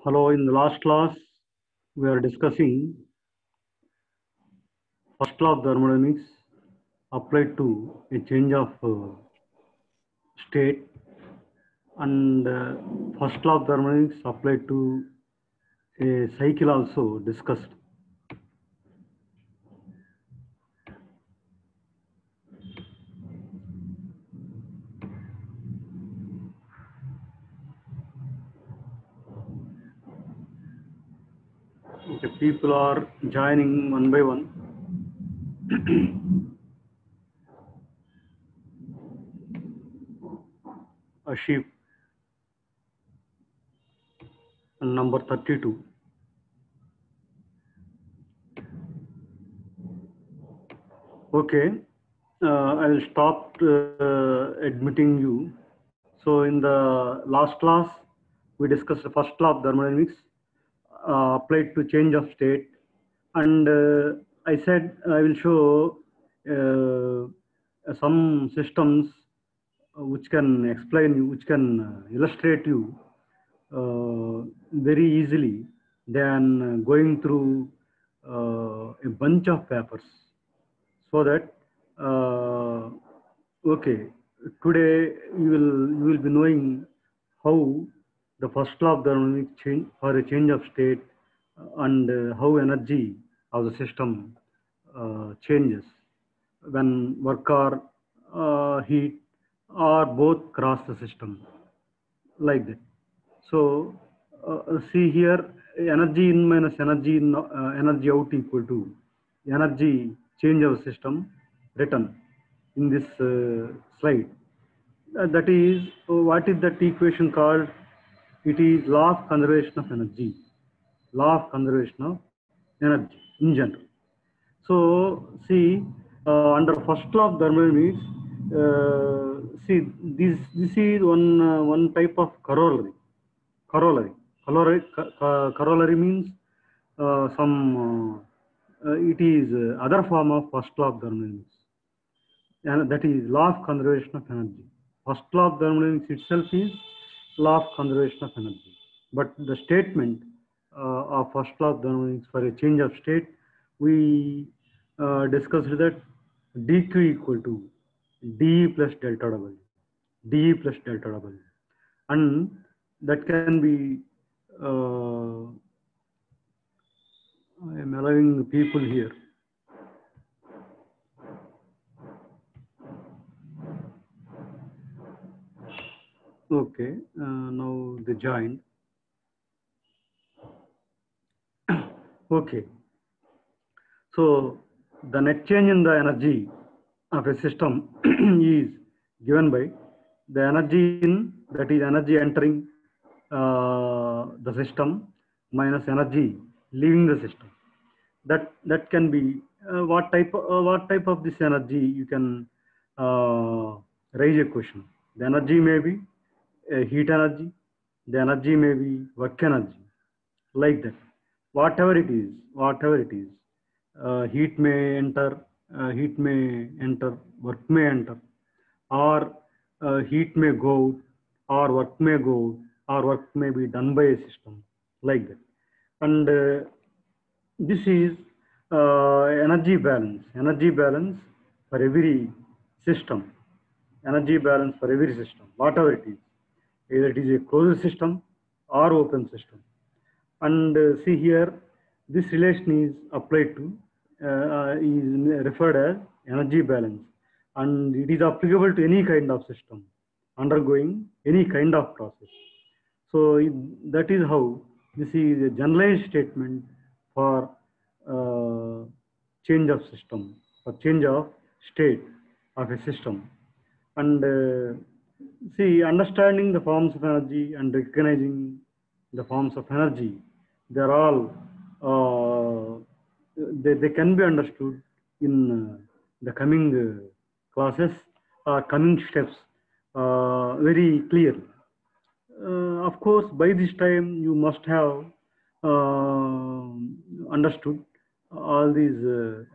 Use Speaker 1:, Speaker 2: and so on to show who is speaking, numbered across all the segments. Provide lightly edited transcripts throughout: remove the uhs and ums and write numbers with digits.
Speaker 1: Hello, in the last class, we are discussing first law of thermodynamics applied to a change of state, and first law of thermodynamics applied to a cycle also discussed. Okay, people are joining one by one. Ashif, and number 32. Okay, I will stop admitting you. So in the last class, we discussed the first law of thermodynamics applied to change of state, and I said I will show some systems which can explain you, which can illustrate you very easily than going through a bunch of papers. So that okay, today you will be knowing how the first law of thermodynamics change for a change of state, and how energy of the system changes when work or heat or both cross the system, like that. So see here, energy in minus energy in, energy out equal to energy change of system written in this slide. That is, what is that equation called? It is law of conservation of energy. Law of conservation of energy in general. So see, under first law of thermodynamics, see this is one type of corollary. Corollary means it is other form of first law of thermodynamics, and that is law of conservation of energy. First law of thermodynamics itself is law of conservation of energy, but the statement of first law of thermodynamics for a change of state, we discussed that dq equal to dE plus delta W, dE plus delta W, and that can be I am allowing people here. Okay, now they joined. Okay, so the net change in the energy of a system is given by the energy in, that is energy entering the system, minus energy leaving the system. That can be what type of this energy you can raise a question. The energy may be heat energy, the energy may be work energy, like that. Whatever it is, heat may enter, work may enter, or heat may go out, or work may go out, or work may be done by a system, like that. And this is energy balance for every system, whatever it is, either it is a closed system or open system. And see here, this relation is applied to, is referred as energy balance, and it is applicable to any kind of system undergoing any kind of process. So that is how this is a generalized statement for change of system, or change of state of a system. And see, understanding the forms of energy and recognizing the forms of energy, they're all they can be understood in the coming classes or coming steps very clearly. Of course, by this time you must have understood all these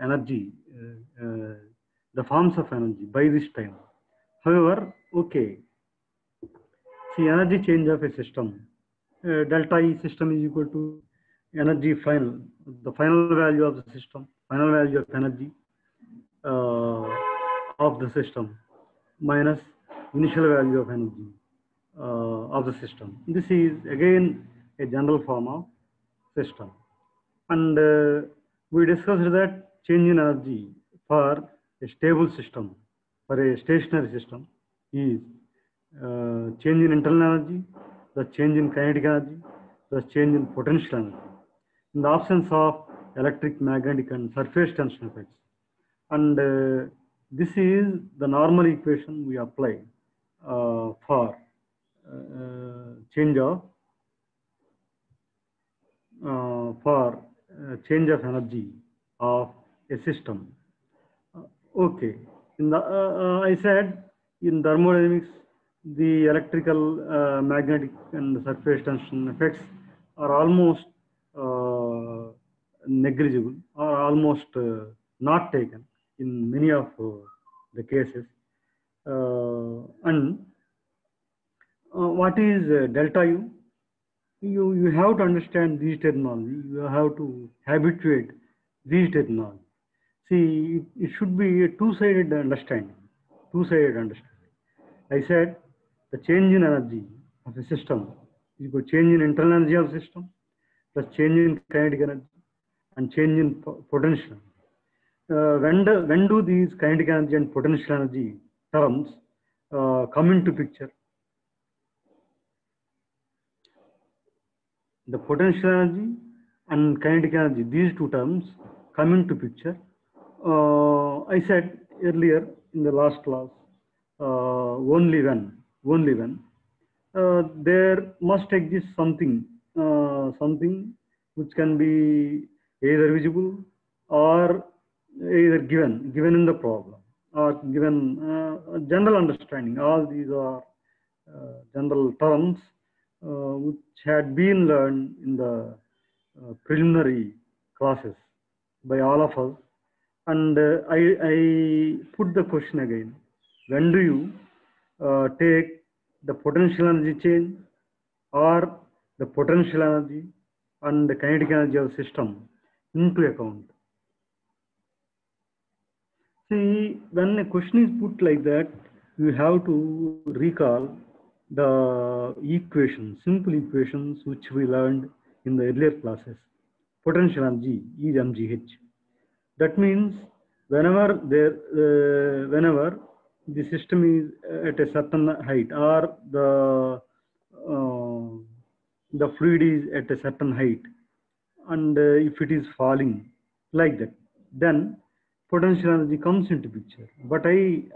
Speaker 1: energy, the forms of energy by this time. However, okay, see, energy change of a system delta E system is equal to energy final, the final value of the system, final value of energy of the system minus initial value of energy of the system. This is again a general form of system. And we discussed that change in energy for a stable system, for a stationary system, is change in internal energy, the change in kinetic energy, the change in potential energy, in the absence of electric, magnetic, and surface tension effects. And this is the normal equation we apply for change of change of energy of a system. Okay, I said in thermodynamics, the electrical, magnetic, and surface tension effects are almost negligible, or almost not taken in many of the cases. And what is delta U? You have to understand these terminology. You have to habituate these terminology. See, it should be a two-sided understanding. Two-sided understanding. I said the change in energy of a system is equal to change in internal energy of the system plus change in kinetic energy and change in potential. When do these kinetic energy and potential energy terms come into picture? The potential energy and kinetic energy, these two terms come into picture. I said earlier in the last class, only when there must exist something, something which can be either visible or either given in the problem, or given general understanding. All these are general terms which had been learned in the preliminary classes by all of us. And I put the question again: when do you take the potential energy change or the potential energy and the kinetic energy of the system into account? See, when a question is put like that, you have to recall the equations, simple equations which we learned in the earlier classes. Potential energy is mgh. That means whenever the system is at a certain height, or the fluid is at a certain height, and if it is falling like that, then potential energy comes into picture. But we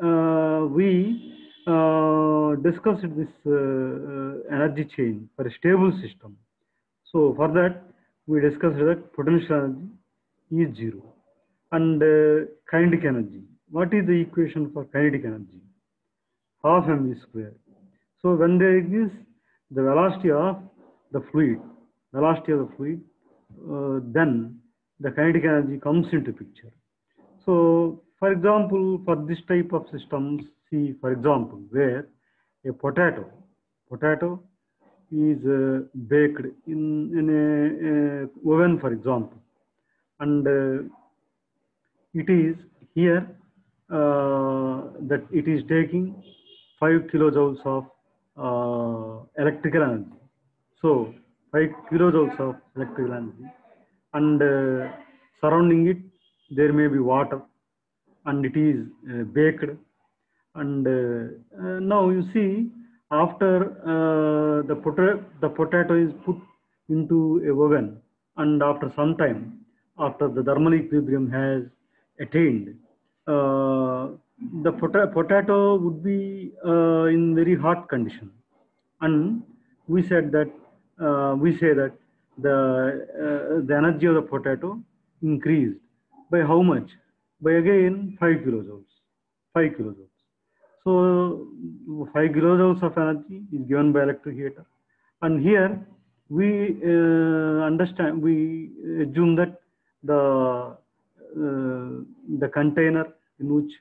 Speaker 1: discussed this energy change for a stable system. So for that, we discussed that potential energy is zero. And kinetic energy. What is the equation for kinetic energy? Half mv square. So when there is the velocity of the fluid, then the kinetic energy comes into picture. So, for example, for this type of systems, see, for example, where a potato is baked in a oven, for example, and it is here that it is taking 5 kilojoules of electrical energy. So 5 kilojoules of electrical energy, and surrounding it there may be water, and it is baked. And now you see, after the potato is put into a oven, and after some time, after the thermal equilibrium has attained, the potato would be in very hot condition, and we say that the energy of the potato increased by how much? By again 5 kilojoules. 5 kilojoules. So 5 kilojoules of energy is given by electric heater, and here we we assume that the container in which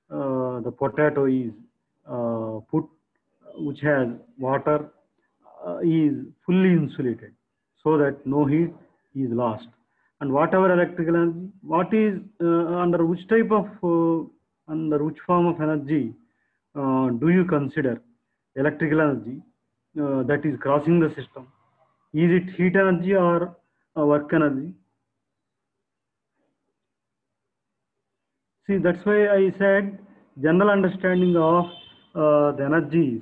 Speaker 1: the potato is put, which has water, is fully insulated so that no heat is lost. And whatever electrical energy, what is under which type of under which form of energy do you consider electrical energy that is crossing the system? Is it heat energy or work energy? See, that's why I said general understanding of the energies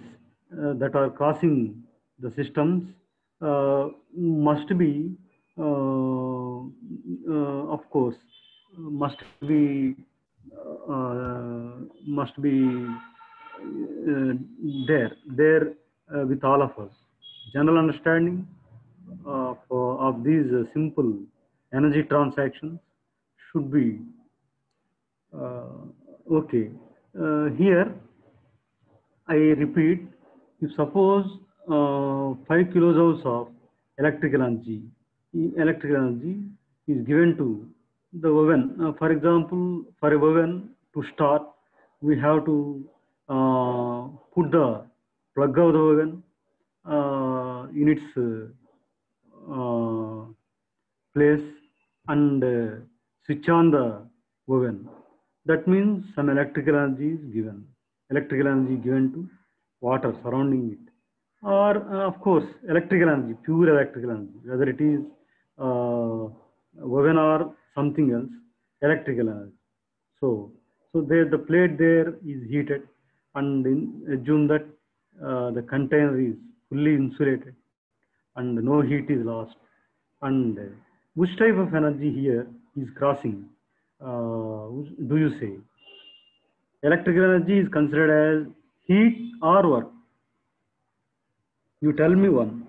Speaker 1: that are crossing the systems must be, of course, must be there with all of us. General understanding of these simple energy transactions should be okay. Here I repeat, if suppose 5 kilojoules of electrical energy is given to the oven. For example, for a oven to start, we have to put the plug of the oven in its place and switch on the oven. That means some electrical energy is given. Electrical energy given to water surrounding it. Or of course, electrical energy, pure electrical energy, whether it is oven or something else, electrical energy. So there the plate there is heated, and assume that the container is fully insulated and no heat is lost. And which type of energy here is crossing? Do you say electrical energy is considered as heat or work? You tell me one.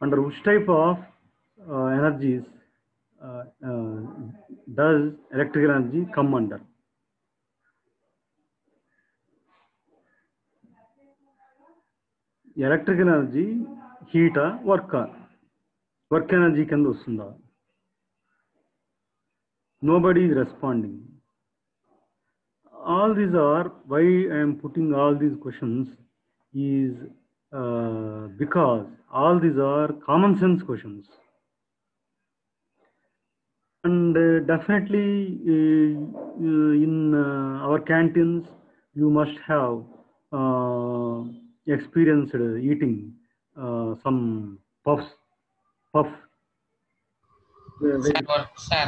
Speaker 1: Under which type of energies does electrical energy come under? Electrical energy, heat, work energy కింద వస్తుందా? Nobody is responding. All these are, why I am putting all these questions is because all these are common sense questions. And definitely in our canteens, you must have experienced eating some puff.
Speaker 2: Sir.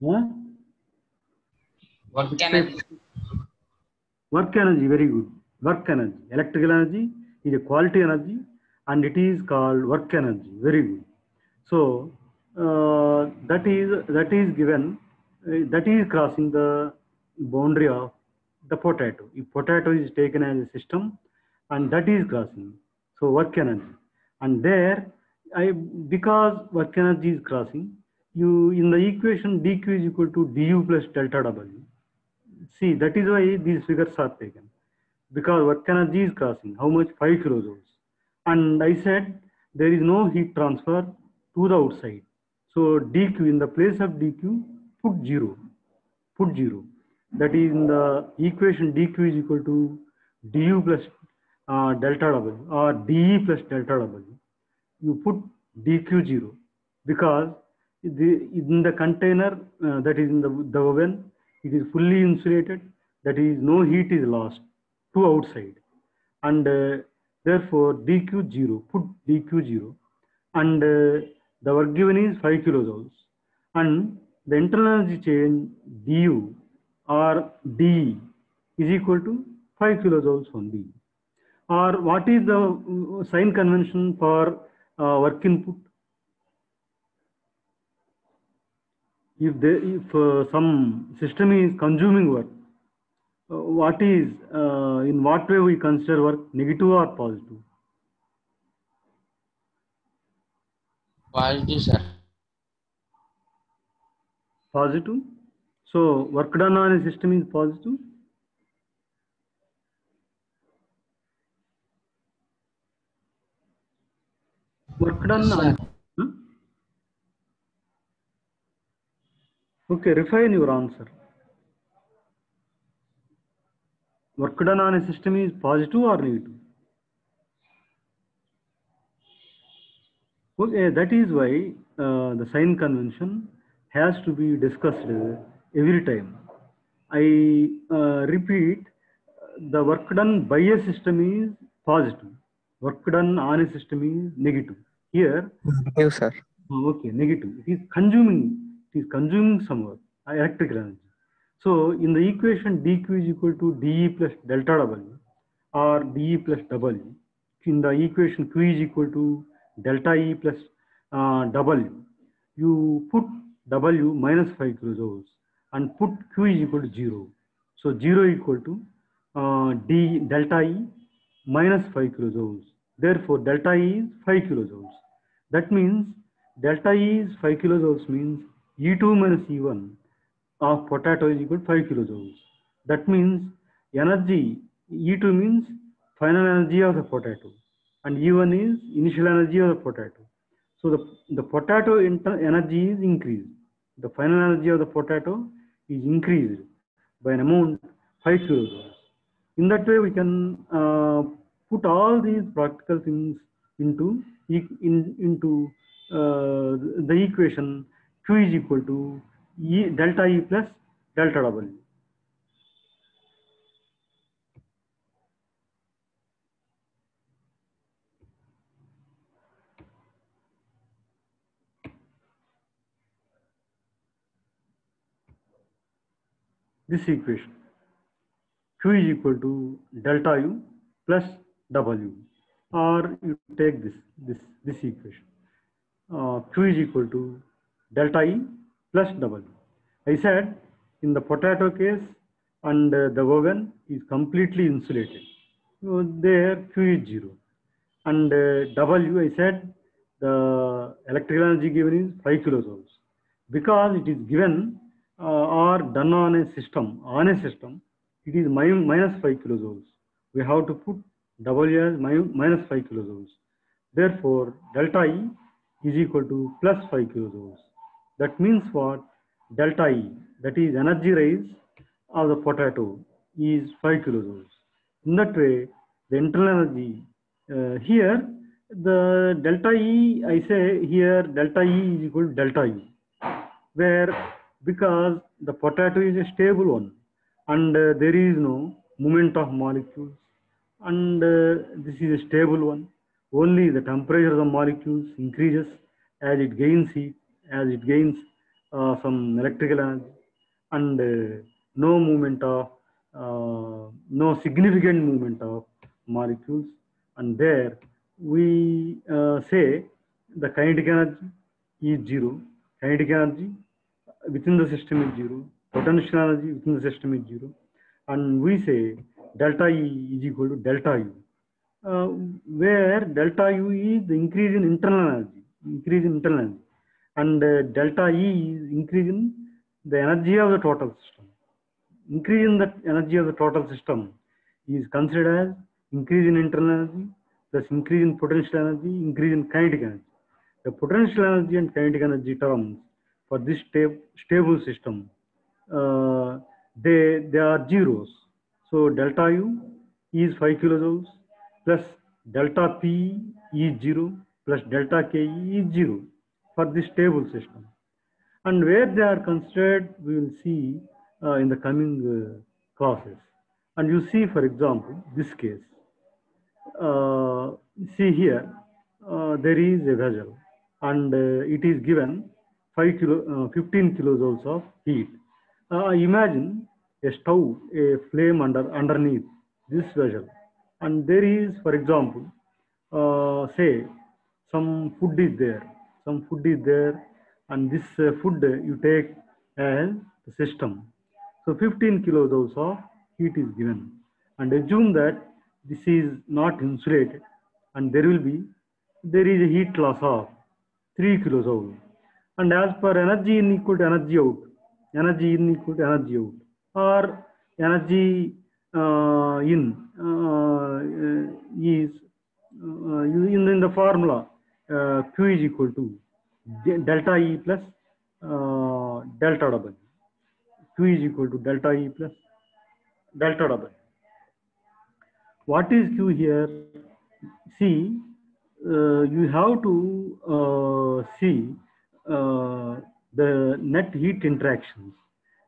Speaker 1: Huh?
Speaker 2: Work energy.
Speaker 1: Work energy, very good. Work energy. Electrical energy is a quality energy and it is called work energy. Very good. So that is given, that is crossing the boundary of the potato. If potato is taken as a system, and that is crossing, so work energy. And there, because work energy is crossing, you in the equation dq is equal to du plus delta w. See, that is why these figures are taken, because work energy is crossing how much? 5 kilojoules. And I said there is no heat transfer to the outside. So dq, in the place of dq, put 0. Put 0. That is in the equation dq is equal to du plus delta w or de plus delta w. You put dq 0 because in the container that is in the oven, it is fully insulated. That is, no heat is lost to outside, and therefore dq 0. Put dq 0, and the work given is 5 kilojoules, and the internal energy change du or de is equal to 5 kilojoules only. Or what is the sign convention for work input? If some system is consuming work, what is in what way we consider work, negative or positive?
Speaker 2: Positive, sir.
Speaker 1: Positive. So work done on a system is positive. Work done on. Huh? Okay, refine your answer. work done on a system is positive or negative? Okay, that is why the sign convention has to be discussed every time. I repeat, the work done by a system is positive. Work done on a system is negative. Here,
Speaker 3: Negative, sir.
Speaker 1: okay, negative. It is consuming some work, electrical energy. So in the equation dq is equal to dE plus delta W or dE plus W, in the equation q is equal to delta E plus W, you put W minus 5 kilojoules and put q is equal to 0. So 0 equal to d delta E minus 5 kilojoules. Therefore, delta E is 5 kilojoules. That means delta E is 5 kilojoules means E2 minus E1 of potato is equal to 5 kilojoules. That means energy E2 means final energy of the potato and E1 is initial energy of the potato. So the potato energy is increased. The final energy of the potato is increased by an amount 5 kilojoules. In that way, we can put all these practical things into the equation Q is equal to delta E plus delta W. This equation Q is equal to delta U plus W, or you take this equation Q is equal to delta E plus W. I said in the potato case and the oven is completely insulated. So there Q is 0. And W, I said the electrical energy given is 5 kilojoules. Because it is given or done on a system, it is minus 5 kilojoules. We have to put W as minus 5 kilojoules. Therefore, delta E is equal to plus 5 kilojoules. That means what? Delta E, that is energy rise of the potato, is 5 kilojoules. In that way, the internal energy here, the delta E, I say here delta E is equal to delta U, where because the potato is a stable one and there is no movement of molecules and this is a stable one. Only the temperature of the molecules increases as it gains heat, as it gains some electrical energy, and no significant movement of molecules. And there we say the kinetic energy is 0, kinetic energy within the system is 0, potential energy within the system is 0, and we say delta E is equal to delta U, where delta U is the increase in internal energy, and delta E is increase in the energy of the total system. Increase in the energy of the total system is considered as increase in internal energy plus increase in potential energy, increase in kinetic energy. The potential energy and kinetic energy terms for this stable system, they are zeros. So delta U is 5 kilojoules plus delta P is 0 plus delta Ke is 0 for this stable system. And where they are considered, we will see in the coming classes. And you see, for example, this case. See here, there is a vessel and it is given 15 kilojoules of heat. Imagine a stove, a flame underneath this vessel, and there is, for example, say some food is there, and this food you take as the system. So 15 kilojoules of heat is given, and assume that this is not insulated, and there is a heat loss of 3 kilojoules. And as per energy in equal to energy out, or energy in is in the formula Q is equal to delta E plus delta W. Q is equal to delta E plus delta W. What is Q here? See, you have to see the net heat interactions.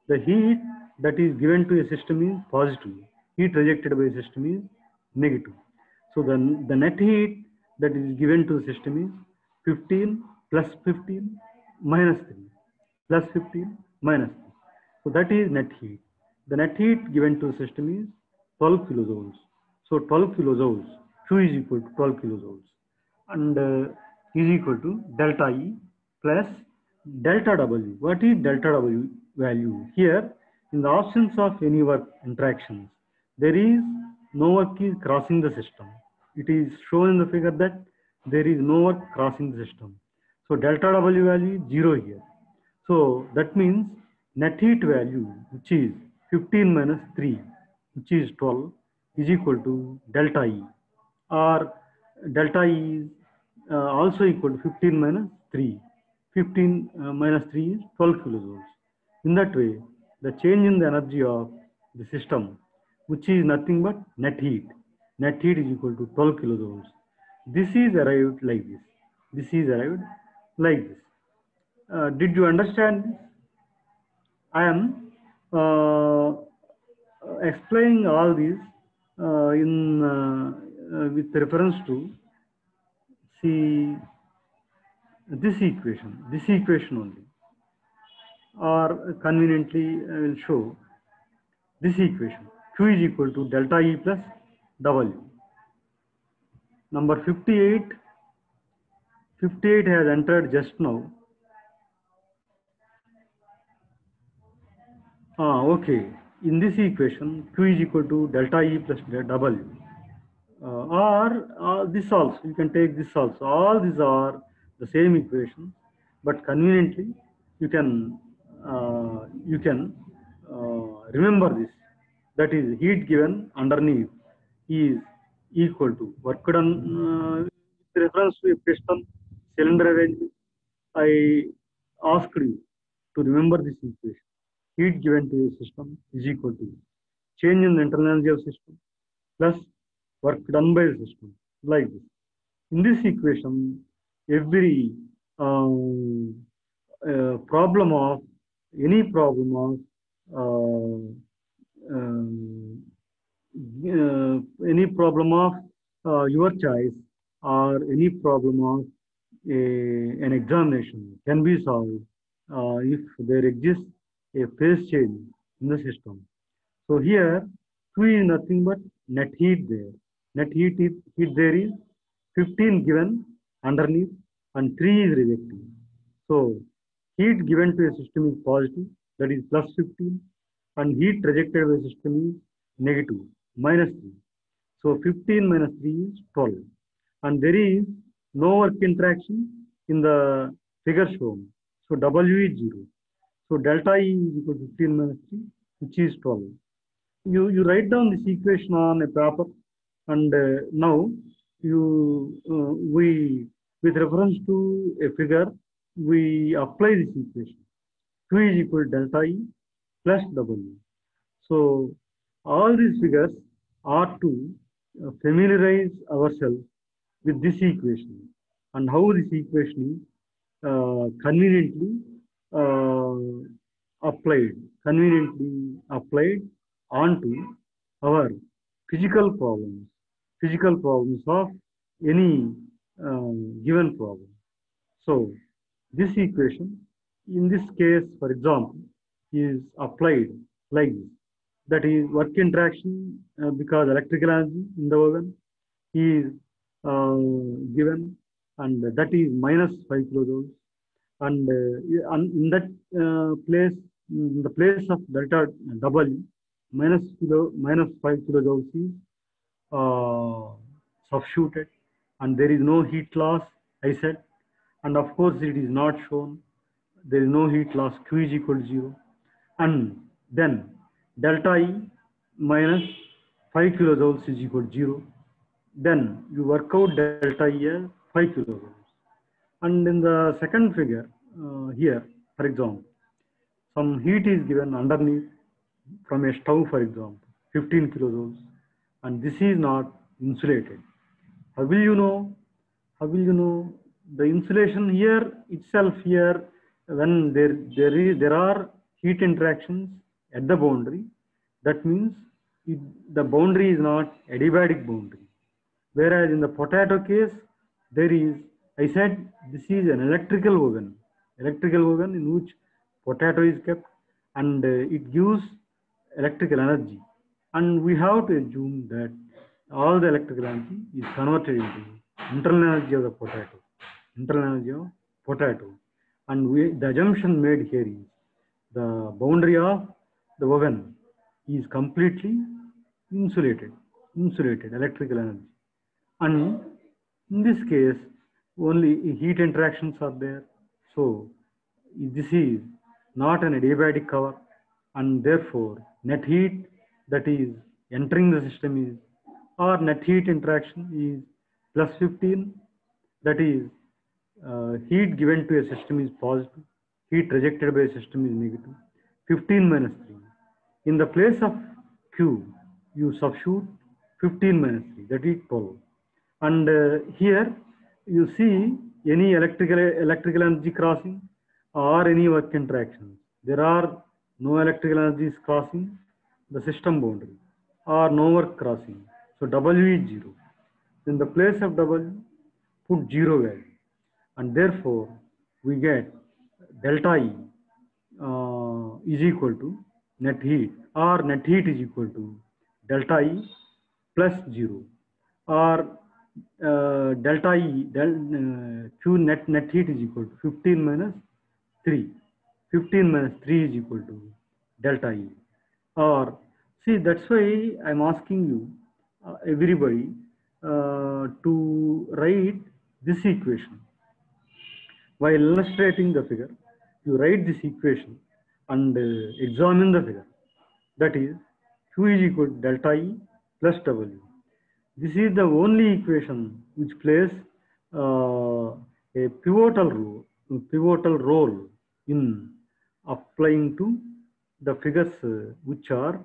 Speaker 1: The heat that is given to a system is positive. Heat rejected by a system is negative. So the net heat that is given to the system is 15 plus 15 minus 3 plus 15 minus 3. So that is net heat. The net heat given to the system is 12 kilojoules. So 12 kilojoules, Q is equal to 12 kilojoules and is equal to delta E plus delta W. What is delta W value? Here, in the absence of any work interactions, there is no work is crossing the system. It is shown in the figure that there is no work crossing the system. So delta W value is 0 here. So that means net heat value, which is 15 minus 3, which is 12, is equal to delta E, or delta E is also equal to 15 minus 3. 15 minus 3 is 12 kilojoules. In that way, the change in the energy of the system, which is nothing but net heat is equal to 12 kilojoules. This is arrived like this. This is arrived like this. Did you understand this? I am explaining all these with reference to see this equation only, or conveniently I will show this equation. Q is equal to delta E plus W. Number 58 has entered just now. Okay. In this equation, Q is equal to delta E plus W. Or this also, you can take this also. All these are the same equation, but conveniently you can remember this. That is, heat given underneath is equal to work done with reference to a piston cylinder arrangement. I asked you to remember this equation. Heat given to a system is equal to change in the internal energy of system plus work done by the system, like this. In this equation, every problem of any problem of any problem of your choice, or any problem of an examination can be solved if there exists a phase change in the system. So here, Q is nothing but net heat there. Net heat there is 15 given underneath and 3 is rejected. So heat given to a system is positive, that is plus 15, and heat rejected by a system is negative, minus 3. So 15 minus 3 is 12. And there is no work interaction in the figure shown. So W is 0. So delta E is equal to 15 minus 3, which is 12. You write down this equation on a paper, and now we, with reference to a figure, we apply this equation. Q is equal to delta E plus W. So all these figures are to familiarize ourselves with this equation and how this equation is conveniently applied onto our physical problems of any given problem. So this equation, in this case, for example, is applied like this. That is, work interaction because electrical energy in the oven is given, and that is minus 5 kilojoules. And in that place, in the place of delta W, minus 5 kilojoules is substituted, and there is no heat loss, I said, and of course it is not shown. There is no heat loss. Q is equal to 0, and then delta E minus 5 kilojoules is equal to 0. Then you work out delta E as 5 kilojoules. And in the second figure here, for example, some heat is given underneath from a stove, for example, 15 kilojoules. and this is not insulated. How will you know? How will you know? The insulation here itself here, when there are heat interactions at the boundary, that means the boundary is not adiabatic boundary. Whereas in the potato case, there is, I said, this is an electrical oven in which potato is kept, and it gives electrical energy. And we have to assume that all the electrical energy is converted into internal energy of the potato, And the assumption made here is the boundary of the oven is completely insulated electrical energy. And in this case, only heat interactions are there. So this is not an adiabatic cover, and therefore net heat that is entering the system is, or net heat interaction is plus 15. That is, heat given to a system is positive, heat rejected by a system is negative. 15 minus 3. In the place of Q, you substitute 15 minus 3, that is 12. And here you see any electrical energy crossing or any work interactions. There are no electrical energies crossing the system boundary or no work crossing. So W is 0. In the place of W, put 0 value. And therefore, we get delta E is equal to net heat, or net heat is equal to delta E plus 0, or delta E, Q net heat is equal to 15 minus 3. 15 minus 3 is equal to delta E. Or, see, that's why I'm asking you, everybody, to write this equation. While illustrating the figure, you write this equation and examine the figure. That is, Q is equal to delta E plus W. This is the only equation which plays a pivotal role in applying to the figures which are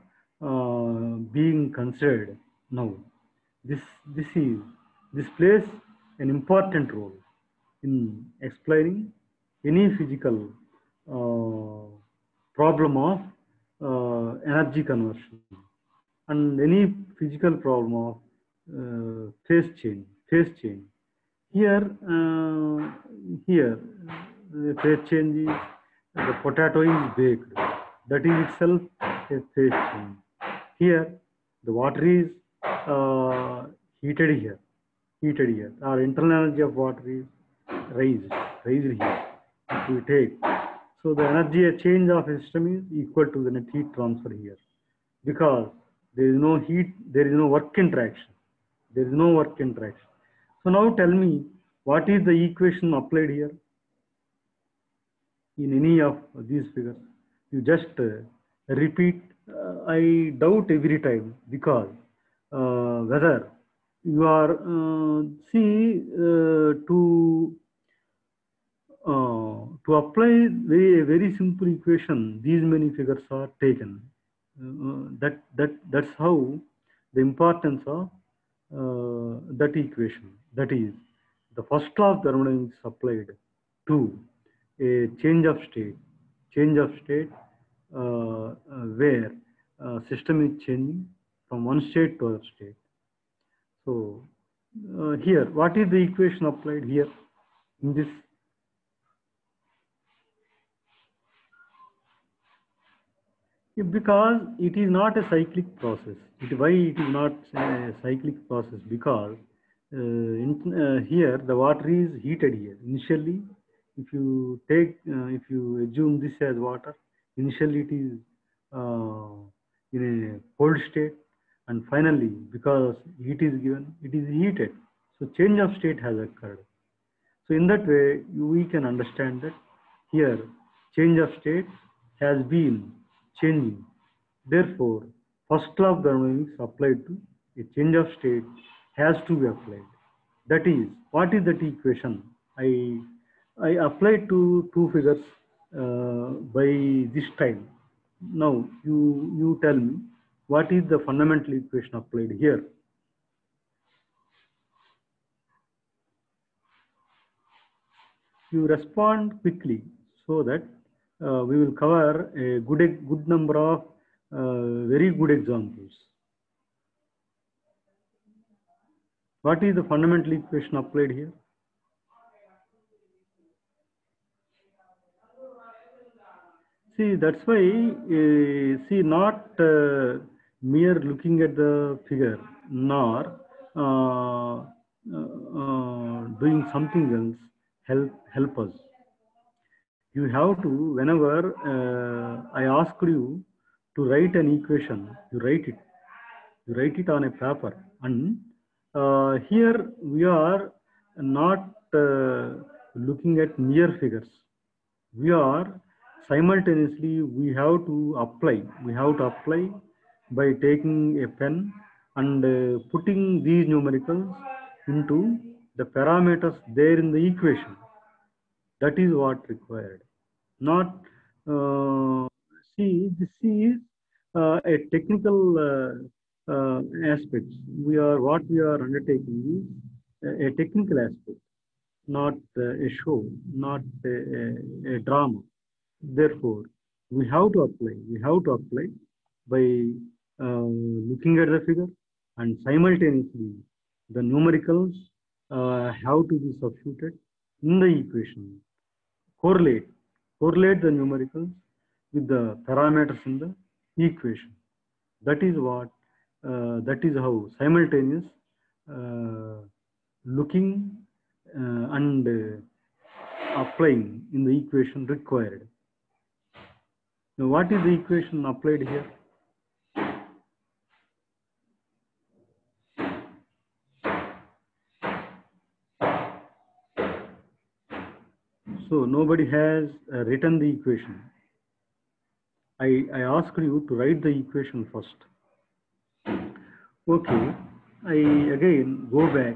Speaker 1: being considered now. This plays an important role in explaining any physical problem of energy conversion and any physical problem of phase change. Here, the phase change is the potato is baked. That is itself a phase change. Here, the water is heated here. Our internal energy of water is raised here. If we take, so the energy change of a system is equal to the net heat transfer here, because there is no heat, there is no work interaction. So now tell me, what is the equation applied here in any of these figures? You just repeat. I doubt every time, because whether you are to apply a very simple equation, these many figures are taken. That's how the importance of that equation, that is, the first law of thermodynamics applied to a change of state where system is changing from one state to other state. So here, what is the equation applied here in this? Because it is not a cyclic process. Why it is not a cyclic process? Because here the water is heated here. Initially, if you assume this as water, initially it is in a cold state, and finally, because heat is given, it is heated. So change of state has occurred. So in that way, we can understand that here change of state has been changing. Therefore, first law of thermodynamics applied to a change of state has to be applied. That is, what is that equation? I applied to two figures by this time. Now you tell me what is the fundamental equation applied here? You respond quickly so that we will cover a good number of very good examples. What is the fundamental equation applied here? See, that's why, see, not mere looking at the figure, nor doing something else help us. You have to, whenever I ask you to write an equation, you write it on a paper, and here we are not looking at mere figures. We are simultaneously, we have to apply by taking a pen and putting these numericals into the parameters there in the equation. That is what required. Not see, this is a technical aspect. What we are undertaking is a technical aspect, not a show, not a drama. Therefore, we have to apply. We have to apply by looking at the figure, and simultaneously the numericals have to be substituted in the equation. Correlate the numericals with the parameters in the equation. That is what. That is how simultaneous looking and applying in the equation required. Now, what is the equation applied here? So nobody has written the equation. I asked you to write the equation first. Okay, I again go back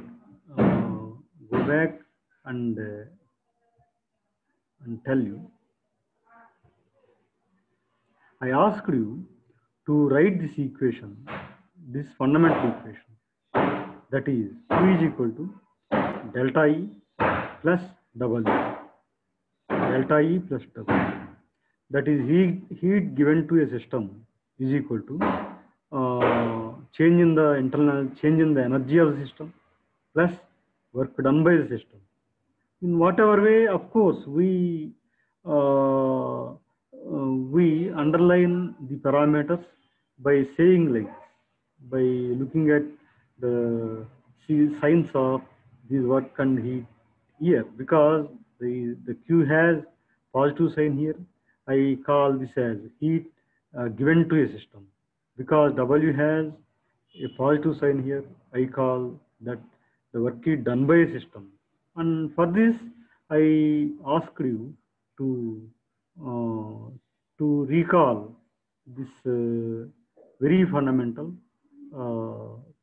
Speaker 1: and tell you. I asked you to write this equation, this fundamental equation, that is Q is equal to delta E plus W. Delta E plus W. That is heat given to a system is equal to change in the energy of the system plus work done by the system. In whatever way, of course, we underline the parameters by saying like this, by looking at the signs of this work and heat here, because the Q has positive sign here. I call this as heat given to a system. Because W has a positive sign here, I call that the work is done by a system. And for this, I asked you to recall this very fundamental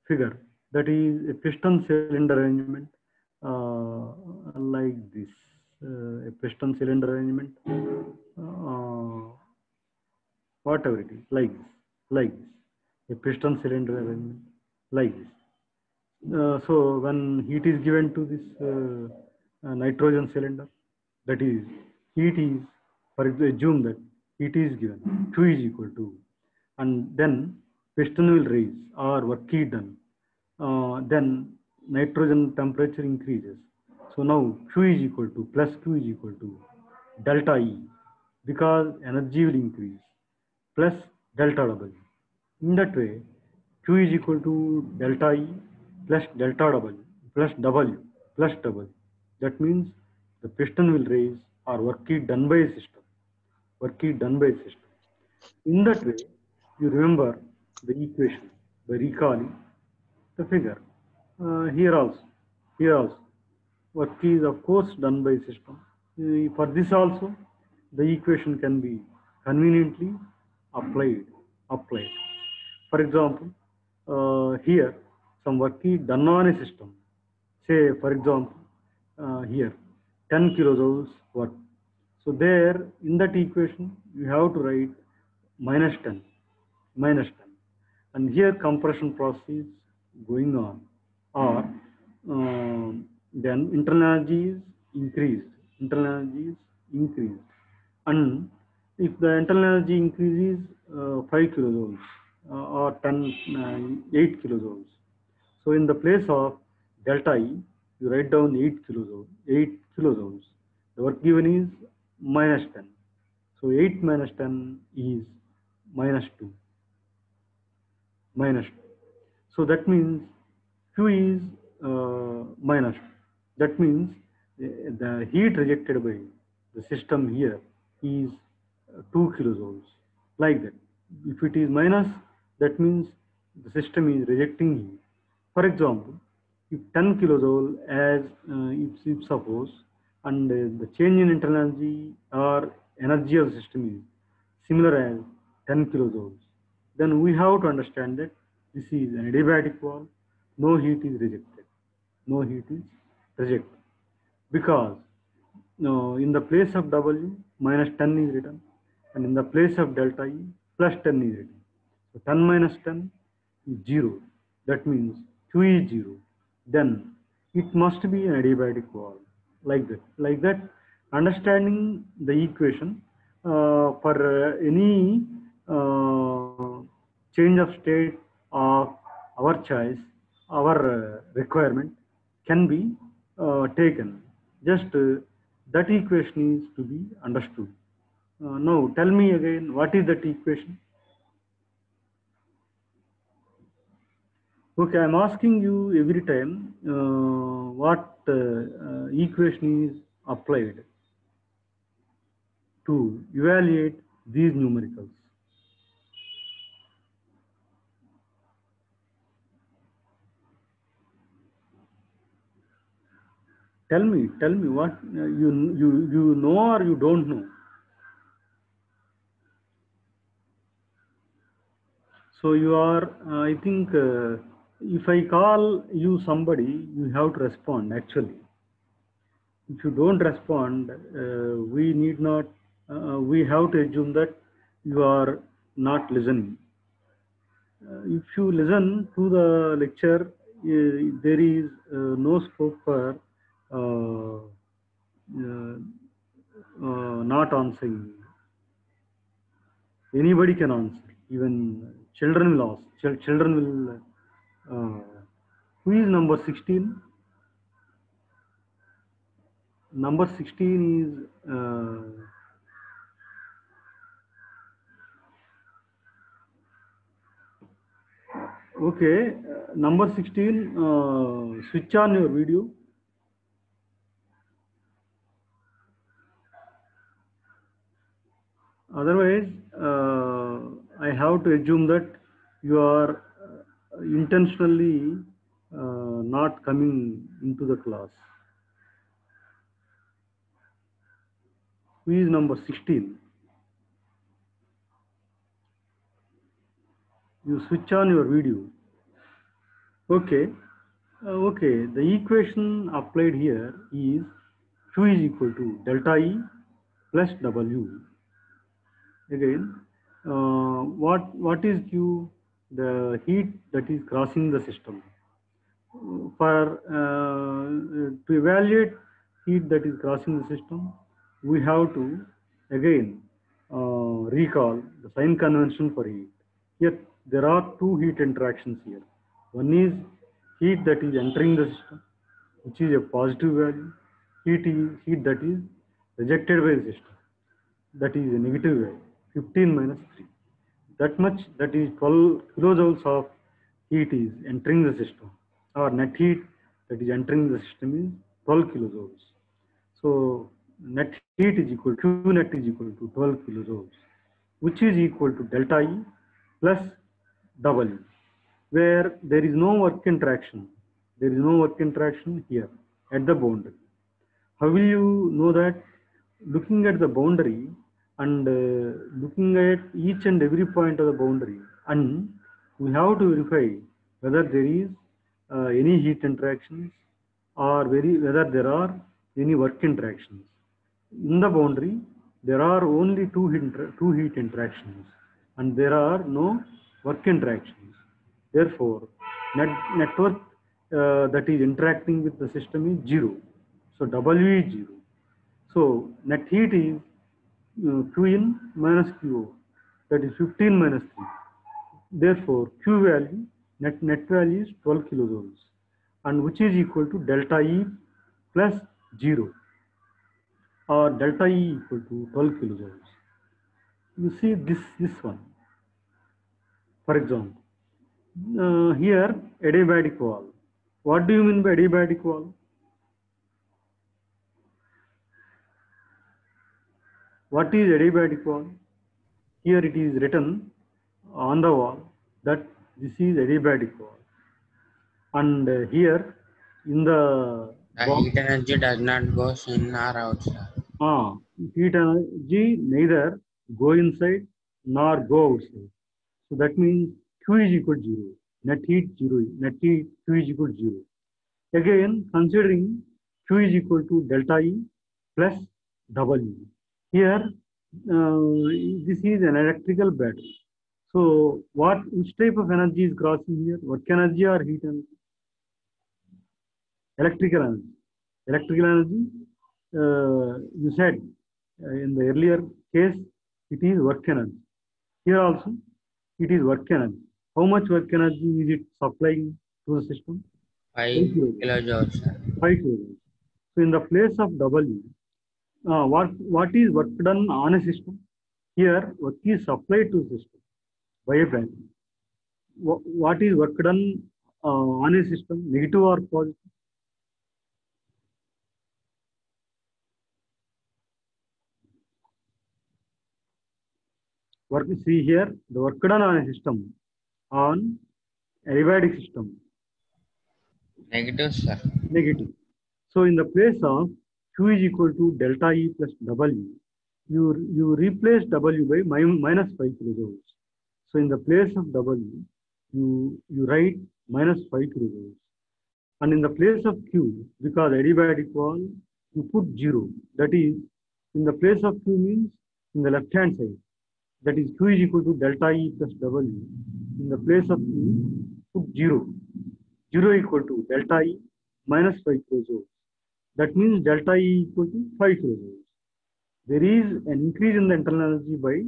Speaker 1: figure, that is a piston cylinder arrangement like this. A piston cylinder arrangement, whatever it is, like this, a piston cylinder arrangement, like this. So when heat is given to this nitrogen cylinder, that is, heat is, for example, assume that heat is given, Q is equal to, and then piston will raise or work is done. Then nitrogen temperature increases. So now Q is equal to, plus Q is equal to delta E, because energy will increase, plus delta W. In that way, Q is equal to delta E plus delta W plus W plus W. That means the piston will raise or work is done by a system. Work is done by a system. In that way, you remember the equation by recalling the figure. Here also, work is of course done by system. For this also, the equation can be conveniently applied. For example, here some work is done on a system. Say, for example, here 10 kilojoules work. So there, in that equation, you have to write minus 10. and here compression process is going on, or then internal energy is increased. Internal energy is increased, and if the internal energy increases 5 kilojoules or 8 kilojoules, so in the place of delta E, you write down 8 kilojoules. 8 kilojoules. The work given is minus 10. So 8 minus 10 is minus 2. Minus 2. So that means Q is minus 2. That means the heat rejected by the system here is 2 kilojoules. Like that. If it is minus, that means the system is rejecting heat. For example, if 10 kilojoule as if suppose, and the change in internal energy or energy of the system is similar as 10 kilojoules, then we have to understand that this is an adiabatic valve. No heat is rejected. No heat is rejected because in the place of W minus 10 is written, and in the place of delta E plus 10 is written. So 10 minus 10 is 0. That means Q is 0. Then it must be an adiabatic valve, like that. Like that, understanding the equation for any change of state of our choice, our requirement can be taken. Just that equation is to be understood. Now tell me again, what is that equation? Okay, I'm asking you every time what equation is applied to evaluate these numericals. Tell me what you know or you don't know. So you are, I think, if I call you somebody, you have to respond actually. If you don't respond, we need not, we have to assume that you are not listening. If you listen to the lecture, there is no scope for not answering. Anybody can answer. Even children will ask. Children will. Who is number 16? Number 16 is. Okay, number 16. Switch on your video. Otherwise, I have to assume that you are intentionally not coming into the class. Who is number 16? You switch on your video. Okay. Okay, the equation applied here is Q is equal to delta E plus W. Again, what is Q? The heat that is crossing the system. For to evaluate heat that is crossing the system, we have to again recall the sign convention for heat. Yet there are two heat interactions here. One is heat that is entering the system, which is a positive value. Heat that is rejected by the system, that is a negative value, 15 minus 3. That much, that is 12 kilojoules of heat is entering the system. Our net heat that is entering the system is 12 kilojoules. So net heat is equal to Q net is equal to 12 kilojoules, which is equal to delta E plus W, where there is no work interaction. There is no work interaction here at the boundary. How will you know that? Looking at the boundary and looking at each and every point of the boundary, and we have to verify whether there is any heat interactions or whether there are any work interactions. In the boundary, there are only two heat interactions, and there are no work interactions. Therefore, network that is interacting with the system is 0. So W is 0. So net heat is Q in minus Q out. That is 15 minus 3. Therefore, Q value, net value is 12 kilojoules, and which is equal to delta E plus 0, or delta E equal to 12 kilojoules. You see this one. For example, here adiabatic wall. What do you mean by adiabatic wall? What is adiabatic wall? Here it is written on the wall that this is adiabatic wall, and here in the box,
Speaker 2: heat energy does not go in or out, sir.
Speaker 1: Heat energy neither go inside nor go outside. So that means Q is equal to 0. Net heat 0. Net heat Q is equal to 0. Again, considering Q is equal to delta E plus W. Here, this is an electrical battery. So, which type of energy is crossing here? Work energy or heat energy? Electrical energy. Electrical energy, you said in the earlier case, it is work energy. Here also, it is work energy. How much work energy is it supplying to the system?
Speaker 2: 5 kilojoules, sir.
Speaker 1: 5 kilojoules. So in the place of W, what is work done on a system? Here, work is supplied to the system by a battery. What is work done on a system, negative or positive? See here, the work done on a system, on adiabatic system.
Speaker 2: Negative, sir.
Speaker 1: Negative. So in the place of Q is equal to delta E plus W, you replace W by minus 5 kilojoules. So in the place of W, you write minus 5 kilojoules. And in the place of Q, because adiabatic wall, you put 0. That is, in the place of Q means in the left hand side. That is, Q is equal to delta E plus W. In the place of Q, put 0. 0 equal to delta E minus 5 kilojoules. That means delta E equal to 5 kilojoules. There is an increase in the internal energy by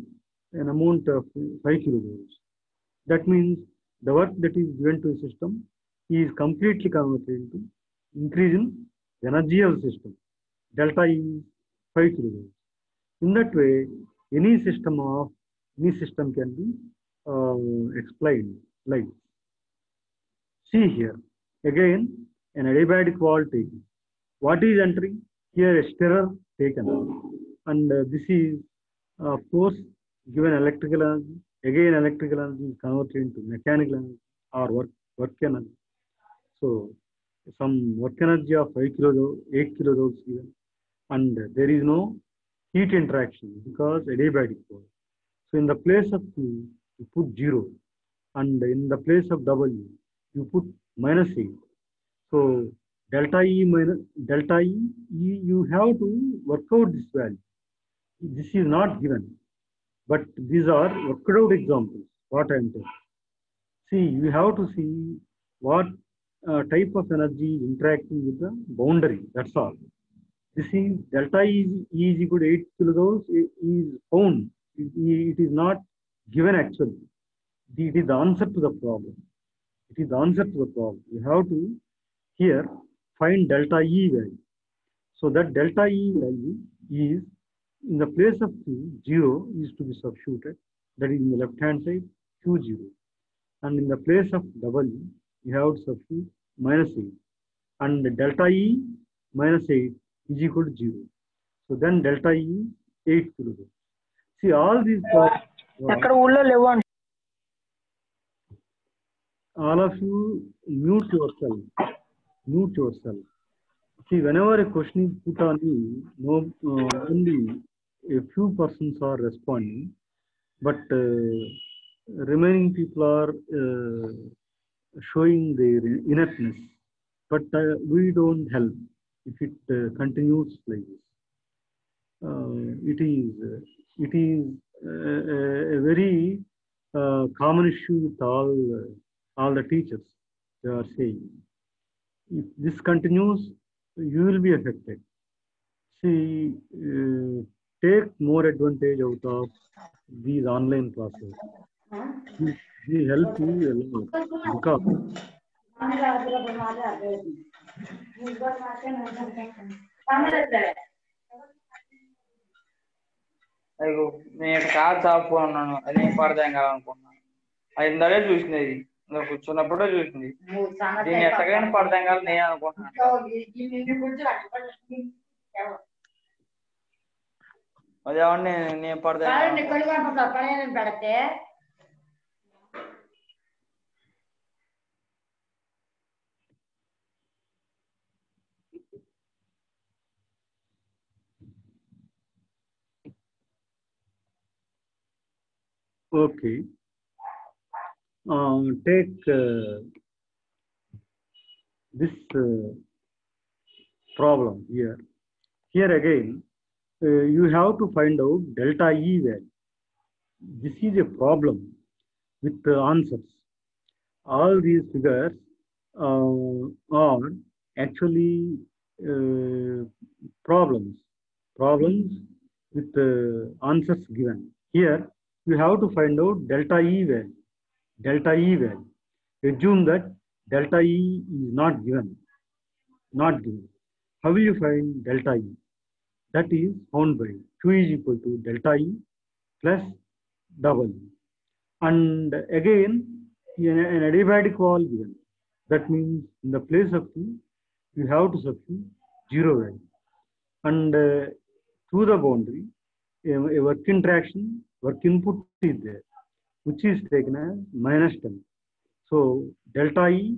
Speaker 1: an amount of 5 kilojoules. That means the work that is given to the system is completely converted into increase in the energy of the system. Delta E is 5 kilojoules. In that way, any system can be explained like this. See here, again, an adiabatic wall taken. What is entering? Here a stirrer taken. And this is, of course, given electrical energy. Again, electrical energy is converted into mechanical energy or work energy. So, some work energy of 5 kilojoules, 8 kilojoules given. And there is no heat interaction because adiabatic wall. So, in the place of Q, you put 0. And in the place of W, you put minus 8. So, delta E, you have to work out this value. This is not given, but these are worked out examples, what I am telling. See, you have to see what type of energy is interacting with the boundary, that's all. This is delta E is equal to 8 kilojoules is found. It is not given actually. It is the answer to the problem. It is the answer to the problem. You have to here find delta E value. So that delta E value is in the place of Q, 0 is to be substituted. That is in the left hand side, Q 0. And in the place of W, you have to substitute minus 8. And the delta E minus 8 is equal to 0. So then delta E 8 kilojoules. See all these all of you mute yourself. Mute yourself. See, whenever a question is put on me, only a few persons are responding, but remaining people are showing their inertness. But we don't help if it continues like this. It is a very common issue with all all the teachers, they are saying. If this continues, you will be affected. See, take more advantage out of these online classes. They help you a lot because
Speaker 3: అయ్యో నేను ఇక్కడ car చాపుకున్నాను అదేం పడదాం కావాలనుకున్నాను అది ఇందాకే చూసింది ఇది ఇంకా కూర్చున్నప్పుడే చూసింది దీన్ని ఎట్టగైనా పడదాం కాదు నేను అనుకుంటున్నాను అదేమన్నా నేను పడదాం
Speaker 4: పెడితే
Speaker 1: okay. Take this problem here. Here again, you have to find out delta E value. This is a problem with the answers. All these figures are actually problems with the answers given. Here, you have to find out delta E value. Delta E value. Assume that delta E is not given. Not given. How will you find delta E? That is found by Q is equal to delta E plus double E. And again, an adiabatic wall given. That means in the place of Q, you have to substitute 0 value. And through the boundary, a work interaction, work input is there, which is taken as minus 10. So delta E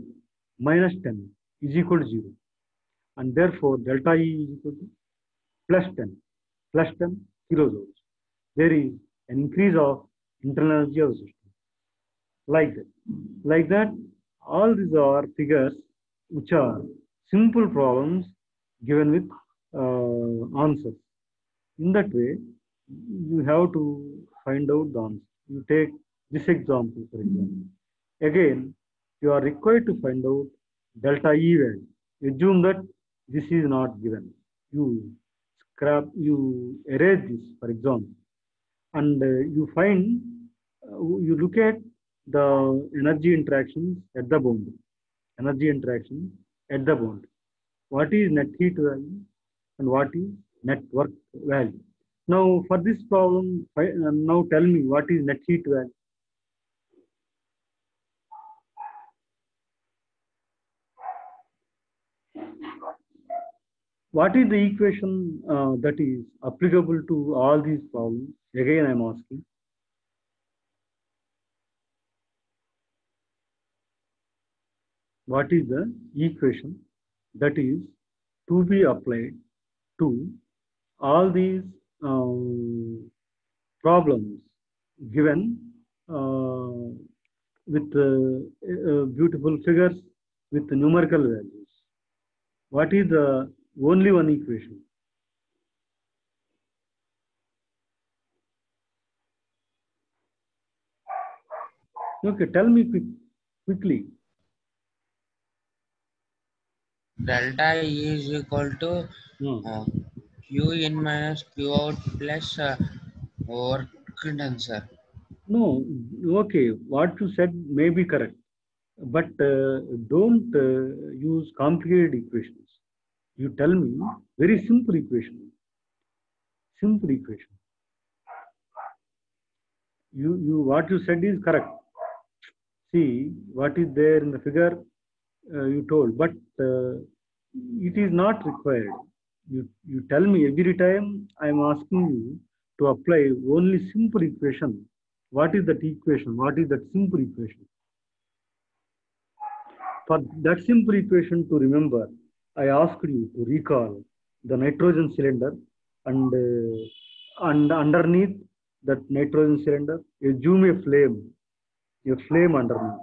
Speaker 1: minus 10 is equal to 0. And therefore, delta E is equal to plus 10 kilojoules. There is an increase of internal energy of the system. Like that, all these are figures which are simple problems given with answers. In that way, you have to find out the answer. You take this example, for example. Again, you are required to find out delta E value. Assume that this is not given. You erase this, for example, and you find, you look at the energy interactions at the boundary. Energy interactions at the boundary. What is net heat value and what is net work value? Now, for this problem, now tell me what is net heat value? What is the equation that is applicable to all these problems? Again, I am asking. What is the equation that is to be applied to all these problems given with beautiful figures with numerical values? What is the only one equation? Okay, tell me quickly.
Speaker 2: Delta E is equal to Q in minus Q out plus work done, sir.
Speaker 1: No, okay, what you said may be correct, but don't use complicated equations. You tell me very simple equation. Simple equation. What you said is correct. See what is there in the figure you told, but it is not required. You tell me every time I am asking you to apply only simple equation. What is that equation? What is that simple equation? For that simple equation to remember, I asked you to recall the nitrogen cylinder and underneath that nitrogen cylinder, assume a flame underneath,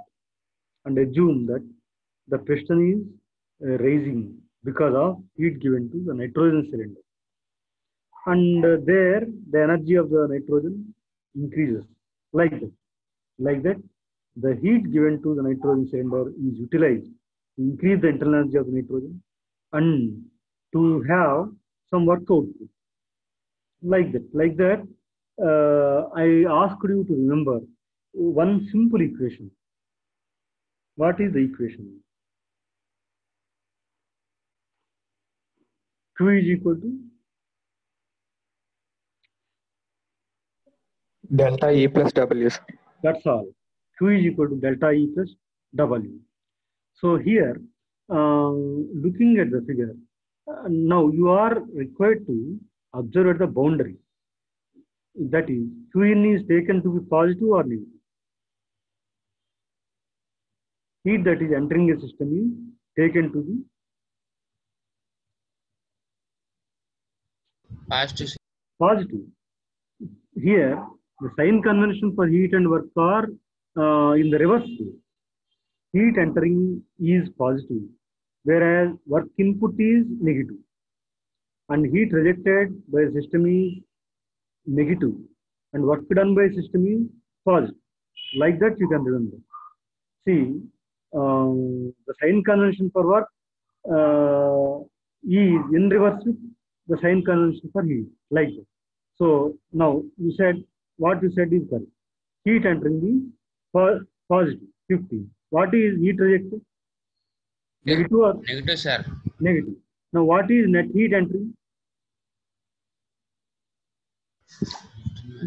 Speaker 1: and assume that the piston is rising because of heat given to the nitrogen cylinder. And there, the energy of the nitrogen increases like that. the heat given to the nitrogen cylinder is utilized to increase the internal energy of the nitrogen and to have some work output. Like that, I asked you to remember one simple equation. What is the equation? Q is equal to
Speaker 4: delta E plus W.
Speaker 1: That's all. Q is equal to delta E plus W. So here, looking at the figure, now you are required to observe at the boundary. That is, Qin is taken to be positive or negative. Heat that is entering a system is taken to be positive. Here, the sign convention for heat and work are in the reverse way. Heat entering is positive, whereas work input is negative. And heat rejected by a system is negative, and work done by a system is positive. Like that, you can remember. See, the sign convention for work is in reverse with the sign convention for heat, like that. So now you said what you said is correct. Heat entering is positive, 15. What is heat rejected? Negative or?
Speaker 2: Negative, sir.
Speaker 1: Negative. Now what is net heat entering?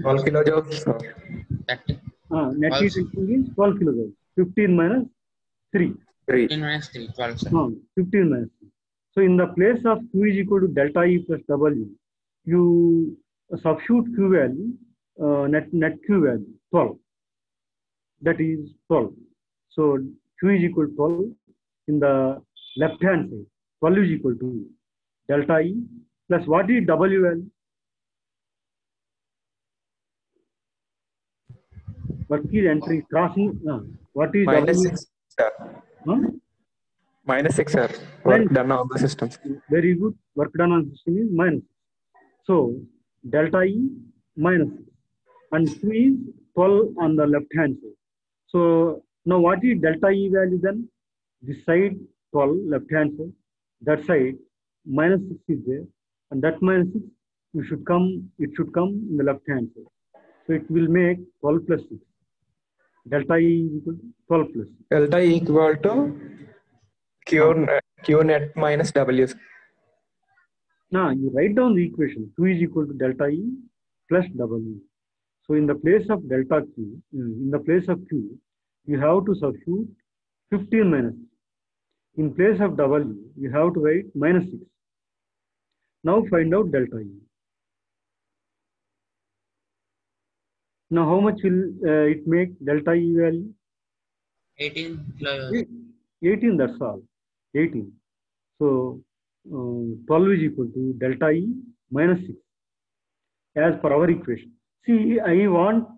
Speaker 4: 12 kilojoules.
Speaker 1: Net heat entering is 12 kilojoules. 15 minus 3.
Speaker 2: 15 minus 3, 12, sir.
Speaker 1: 15 minus 3. So in the place of Q is equal to delta E plus W, you substitute Q value, net Q value, 12. That is 12. So Q is equal to 12 in the left hand side. 12 is equal to delta E plus what is W value? Work is entry crossing. What is
Speaker 4: minus
Speaker 1: W?
Speaker 4: 6, sir. Minus 6, sir. Work done on the system.
Speaker 1: Very good. Work done on the system is minus 6. So delta E minus 6. And Q is 12 on the left hand side. So now what is delta E value then? This side 12 left hand side. That side minus 6 is there. And that minus 6 it should come in the left hand side. So it will make 12 plus 6. Delta E is equal to 12 plus 6.
Speaker 4: Delta E equal to Q net minus W.
Speaker 1: Now you write down the equation. Q is equal to delta E plus W. So in the place of delta Q, in the place of Q, you have to substitute 15 minus 6. In place of W, you have to write minus 6. Now find out delta E. Now how much will it make delta E value?
Speaker 2: 18 kilojoules.
Speaker 1: 18, that's all. 18. So 12 is equal to delta E minus 6 as per our equation. See, I want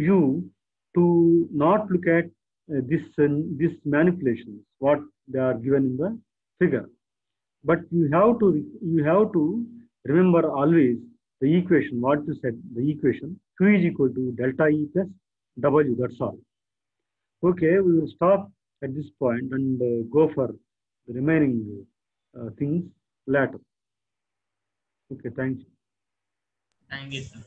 Speaker 1: you to not look at this manipulations, what they are given in the figure. But you have to remember always the equation, what you said, the equation, Q is equal to delta E plus W, that's all. Okay, we will stop at this point and go for the remaining things later. Okay, thank you.
Speaker 2: Thank you, sir.